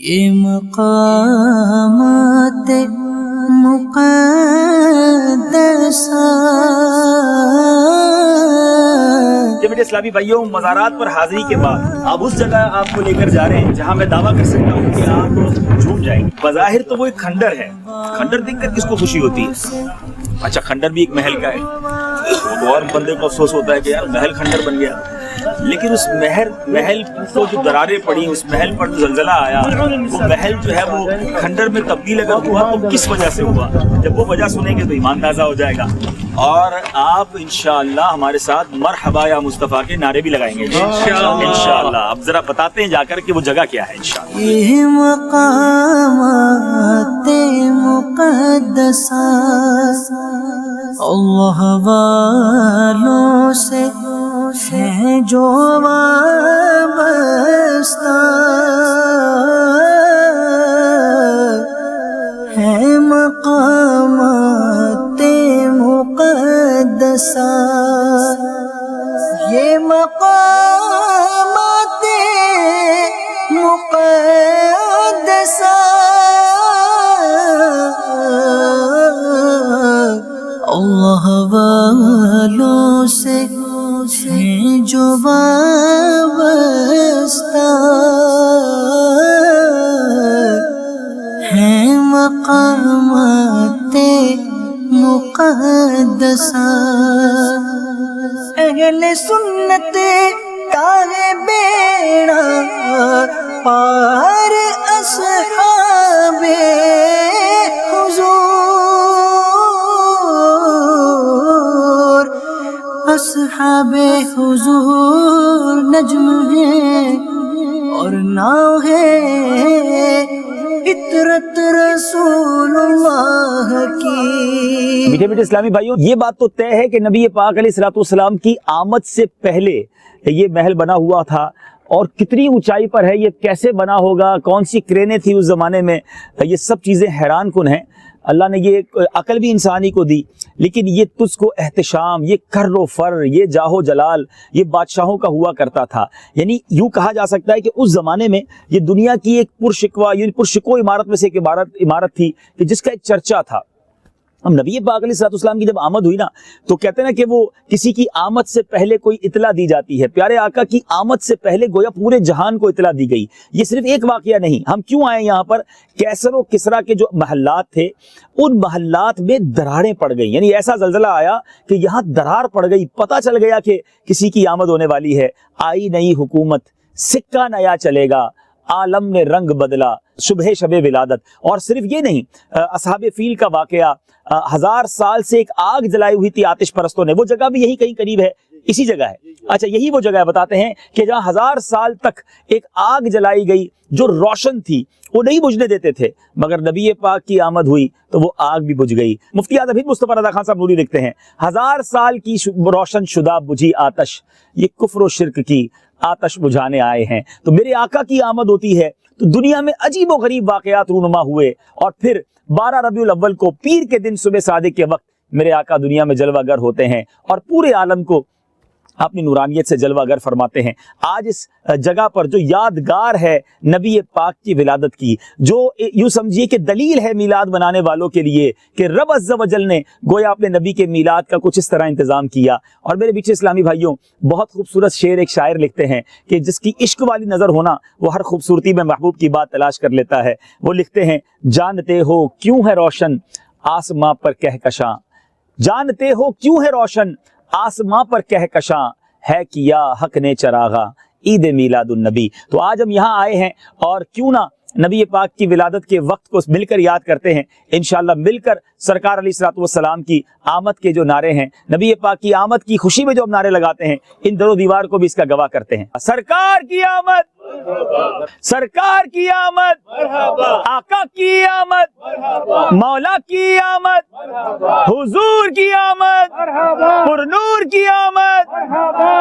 یہ مقامات مقدسہ۔ میرے اسلامی بھائیوں، مزارات پر حاضری کے بعد آپ اس جگہ آپ کو لے کر جا رہے ہیں جہاں میں دعویٰ کر سکتا ہوں کہ آپ جھوم جائیں گے۔ بظاہر تو وہ ایک کھنڈر ہے، کھنڈر دیکھ کر کس کو خوشی ہوتی ہے؟ اچھا، کھنڈر بھی ایک محل کا ہے، وہ تو اور بندے کو افسوس ہوتا ہے کہ یار محل کھنڈر بن گیا، لیکن اس محل کو جو دراریں پڑی، اس محل پر جو زلزلہ آیا، وہ محل جو ہے وہ کھنڈر میں تبدیل اگر ہوا تو کس وجہ سے ہوا؟ جب وہ وجہ سنیں گے تو ایمان تازہ ہو جائے گا، اور آپ انشاءاللہ ہمارے ساتھ مرحبا یا مصطفیٰ کے نعرے بھی لگائیں گے انشاءاللہ۔ اب ذرا بتاتے ہیں جا کر کہ وہ جگہ کیا ہے انشاءاللہ۔ یہ مقامات مقدسہ اللہ والوں سے ہے جو وابستہ، ہے مقامات مقدسہ، یہ مقامات مقدسہ اللہ والوں سے ہے جو وابستہ، ہے مقامات مقدسہ۔ اہل سنت کا ہے بیڑا پار، اصحاب حضور، اصحاب حضور نجم ہے اور ناؤ ہے عطرت رسول اللہ کی۔ میٹھے میٹھے اسلامی بھائیوں، یہ بات تو طے ہے کہ نبی پاک علیہ الصلوۃ والسلام کی آمد سے پہلے یہ محل بنا ہوا تھا، اور کتنی اونچائی پر ہے، یہ کیسے بنا ہوگا، کون سی کرینیں تھی اس زمانے میں، یہ سب چیزیں حیران کن ہیں۔ اللہ نے یہ عقل بھی انسانی کو دی، لیکن یہ تجھ کو احتشام، یہ کر و فر، یہ جاہ و جلال، یہ بادشاہوں کا ہوا کرتا تھا۔ یعنی یوں کہا جا سکتا ہے کہ اس زمانے میں یہ دنیا کی ایک پرشکوہ یعنی پرشکو عمارت میں سے ایک عمارت تھی کہ جس کا ایک چرچا تھا۔ اب نبی پاک علیہ السلام کی جب آمد ہوئی نا، تو کہتے ہیں نا کہ وہ کسی کی آمد سے پہلے کوئی اطلاع دی جاتی ہے، پیارے آقا کی آمد سے پہلے گویا پورے جہان کو اطلاع دی گئی۔ یہ صرف ایک واقعہ نہیں، ہم کیوں آئے یہاں پر؟ کیسر و کسرا کے جو محلات تھے، ان محلات میں دراریں پڑ گئی، یعنی ایسا زلزلہ آیا کہ یہاں درار پڑ گئی، پتہ چل گیا کہ کسی کی آمد ہونے والی ہے۔ آئی نئی حکومت، سکہ نیا چلے گا، عالم نے رنگ بدلا، شبہ شب ولادت۔ اور صرف یہ نہیں، اصحاب فیل کا واقعہ، 1000 سال سے ایک آگ جلائی ہوئی تھی آتش پرستوں نے، وہ جگہ بھی یہی کہیں قریب ہے، اسی جگہ ہے۔ اچھا، یہی وہ جگہ ہے، بتاتے ہیں کہ جہاں 1000 سال تک ایک آگ جلائی گئی جو روشن تھی، وہ نہیں بجھنے دیتے تھے، مگر نبی پاک کی آمد ہوئی تو وہ آگ بھی بجھ گئی۔ مفتی اعظم ہند مصطفیٰ رضا خان صاحب نوری لکھتے ہیں، 1000 سال کی روشن شدہ بجھی آتش، یہ کفر و شرک کی آتش بجھانے آئے ہیں۔ تو میرے آقا کی آمد ہوتی ہے تو دنیا میں عجیب و غریب واقعات رونما ہوئے، اور پھر 12 ربیع الاول کو پیر کے دن صبح صادق کے وقت میرے آقا دنیا میں جلوہ گر ہوتے ہیں اور پورے عالم کو اپنی نورانیت سے جلوہ گر فرماتے ہیں۔ آج اس جگہ پر جو یادگار ہے نبی پاک کی ولادت کی، جو یوں سمجھیے کہ دلیل ہے میلاد منانے والوں کے لیے کہ رب عز و جل نے گویا اپنے نبی کے میلاد کا کچھ اس طرح انتظام کیا۔ اور میرے پیچھے اسلامی بھائیوں، بہت خوبصورت شعر ایک شاعر لکھتے ہیں کہ جس کی عشق والی نظر ہونا، وہ ہر خوبصورتی میں محبوب کی بات تلاش کر لیتا ہے۔ وہ لکھتے ہیں، جانتے ہو کیوں ہے روشن آسماں پر کہکشاں، جانتے ہو کیوں ہے روشن آسماں پر کہکشاں، ہے کیا حق نے چراغا عید میلاد النبی۔ تو آج ہم یہاں آئے ہیں اور کیوں نہ نبی پاک کی ولادت کے وقت کو مل کر یاد کرتے ہیں، انشاءاللہ مل کر سرکار علیہ الصلوۃ والسلام کی آمد کے جو نعرے ہیں، نبی پاک کی آمد کی خوشی میں جو ہم نعرے لگاتے ہیں، ان در و دیوار کو بھی اس کا گواہ کرتے ہیں۔ سرکار کی آمد، سرکار کی آمد، آقا کی آمد، مولا کی آمد، حضور کی آمد، پر نور کی آمد،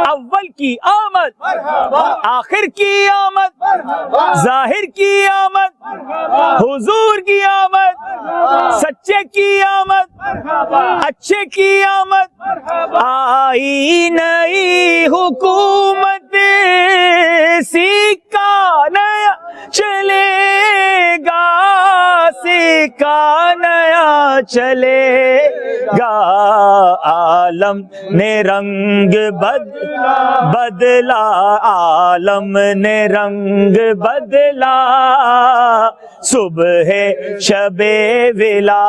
اول کی آمد، آخر کی آمد، ظاہر کی آمد، حضور کی آمد، سچے کی آمد، اچھے کی آمد، آئی نئی حکومت، سکہ نیا چلے کا نیا چلے گا، عالم نے رنگ بدلا، عالم نے رنگ بدلا، صبح شب ولا،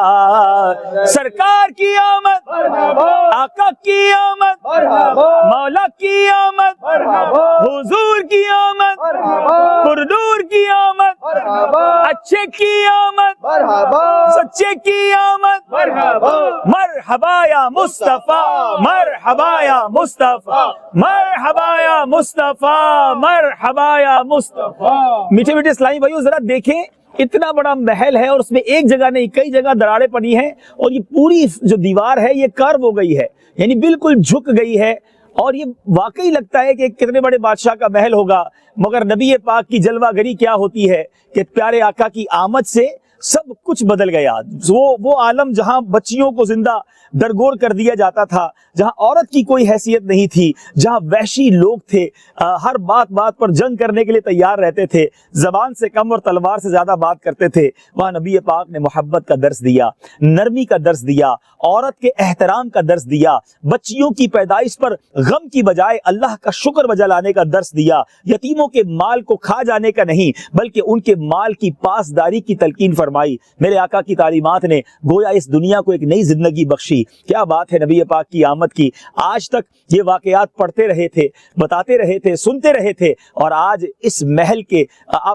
سرکار کی آمد، آقا کی آمد، مولا کی آمد، حضور کی آمد، پردور کی آمد، اچھے کی آمد، سچے کی آمد، مرحبا یا مصطفیٰ، مرحبا یا مصطفیٰ، مرحبا یا مصطفیٰ، مرحبا یا مصطفیٰ۔ میٹھے میٹھے اسلامی بھائیو، ذرا دیکھیں اتنا بڑا محل ہے اور اس میں ایک جگہ نہیں کئی جگہ دراڑیں پڑی ہیں، اور یہ پوری جو دیوار ہے یہ کرو ہو گئی ہے، یعنی بالکل جھک گئی ہے، اور یہ واقعی لگتا ہے کہ کتنے بڑے بادشاہ کا محل ہوگا۔ مگر نبی پاک کی جلوہ گری کیا ہوتی ہے کہ پیارے آقا کی آمد سے سب کچھ بدل گیا۔ وہ عالم جہاں بچیوں کو زندہ درگور کر دیا جاتا تھا، جہاں عورت کی کوئی حیثیت نہیں تھی، جہاں وحشی لوگ تھے، ہر بات پر جنگ کرنے کے لیے تیار رہتے تھے، زبان سے کم اور تلوار سے زیادہ بات کرتے تھے، وہاں نبی پاک نے محبت کا درس دیا، نرمی کا درس دیا، عورت کے احترام کا درس دیا، بچیوں کی پیدائش پر غم کی بجائے اللہ کا شکر بجا لانے کا درس دیا، یتیموں کے مال کو کھا جانے کا نہیں بلکہ ان کے مال کی پاسداری کی تلقین فرمائی۔ میرے آقا کی تعلیمات نے گویا اس دنیا کو ایک نئی زندگی بخشی۔ کیا بات ہے نبی پاک کی آمد کی۔ آج تک یہ واقعات پڑھتے رہے تھے، بتاتے رہے تھے، سنتے رہے تھے، اور آج اس محل کے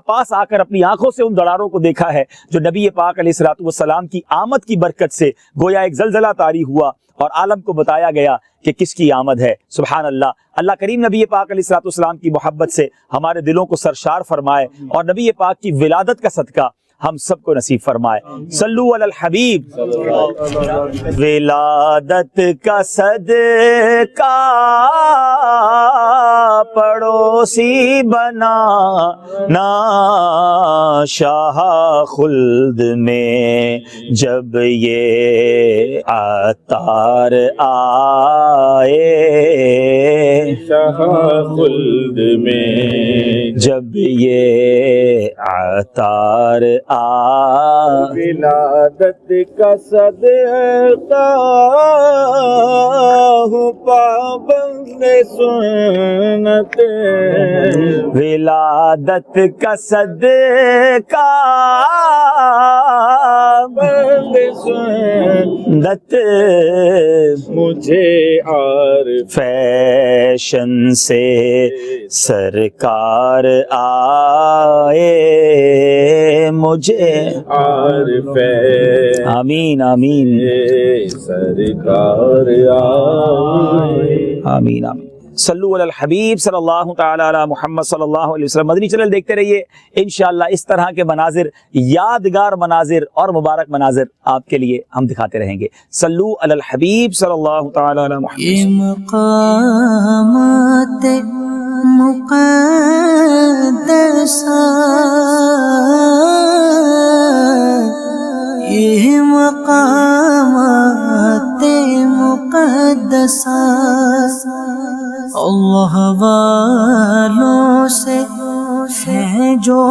پاس آ کر اپنی آنکھوں سے ان دراڑوں کو دیکھا ہے جو نبی پاک علیہ الصلوۃ والسلام کی آمد کی برکت سے گویا ایک زلزلہ طاری ہوا اور عالم کو بتایا گیا کہ کس کی آمد ہے۔ سبحان اللہ۔ اللہ کریم نبی پاک علیہ الصلوۃ والسلام کی محبت سے ہمارے دلوں کو سرشار فرمائے اور نبی پاک کی ولادت کا صدقہ ہم سب کو نصیب فرمائے۔ صلو علی الحبیب۔ ولادت کا صدقہ پڑوسی بنانا شاہ خلد میں جب یہ عطار آئے، شاہ خلد میں جب یہ عطار ولادت کا صدقہ ہوں پابند سنت، ولادت کا صدقہ پابند سنت، مجھے عارف فیشن سے سرکار آئے، مجھے عارف آمین آمین سرکار آئے، آمین آمین۔ صلو علی الحبیب صلی اللہ تعالی علی محمد صلی اللہ علیہ وسلم۔ مدنی چینل دیکھتے رہیے، انشاءاللہ اس طرح کے مناظر، یادگار مناظر اور مبارک مناظر آپ کے لیے ہم دکھاتے رہیں گے۔ صلو علی الحبیب صلی اللہ تعالی علی محمد۔ یہ مقامات مقدسہ، یہ مقامات مقدسہ اللہ والوں سے ہے جو